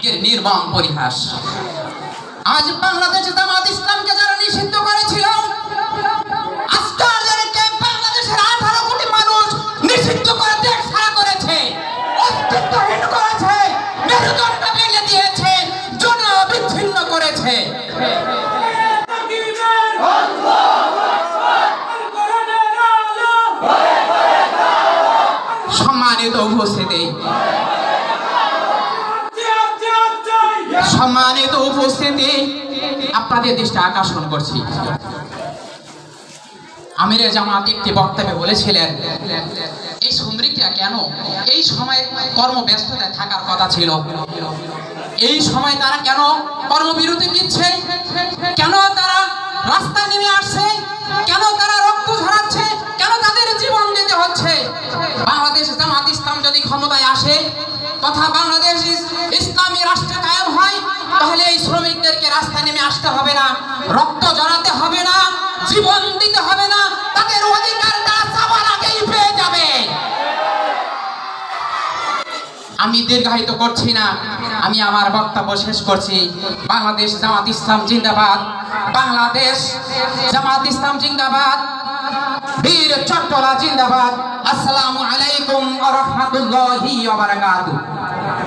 ভাগ্যের নির্মম পরিহাস। আজ বাংলাদেশে জামাত ইসলামকে যারা নিষিদ্ধ করেছিল, আজকে বাংলাদেশের 18 কোটি মানুষ নিষিদ্ধ করে দেশ ছাড়া করেছে, অস্তিত্বহীন করেছে, মেরুদণ্ড ভেঙে দিয়েছে, জনবিচ্ছিন্ন করেছে। সম্মানিত উপস্থিতি, সম্মানিত উপস্থিতি, আপনাদের দৃষ্টি আকর্ষণ করছি। আমিরে জামাত একটি বক্তব্যে বলেছিলেন, এই শ্রমিকরা কেন এই সময় কর্মব্যস্ততায় থাকার কথা ছিল, এই সময় তারা কেন কর্মবিরতি দিচ্ছে, কেন তারা রাস্তায় নেমে আসছে, কেন তারা রক্ত ঝরাচ্ছে, কেন তাদের জীবন দিতে হচ্ছে। বাংলাদেশ জামাত ইসলাম যদি ক্ষমতায় আসে তথা বাংলাদেশ ইসলামী রাষ্ট্র কায়েম হয়, তাহলে এই শ্রমিকদেরকে রাস্তায় নেমে আসতে হবে না, রক্ত ঝরাতে হবে না, জীবন দিতে হবে না, তাদের অধিকার তারা চাওয়ার আগেই পেয়ে যাবে। আমি দীর্ঘায়িত করছি না, আমি আমার বক্তব্য শেষ করছি। বাংলাদেশ জামাত ইসলাম জিন্দাবাদ, বাংলাদেশ জামাত ইসলাম জিন্দাবাদ, বীর চট্টলা জিন্দাবাদ। আসসালামু আলাইকুম ওয়া রাহমাতুল্লাহি ওয়া বারাকাতুহু।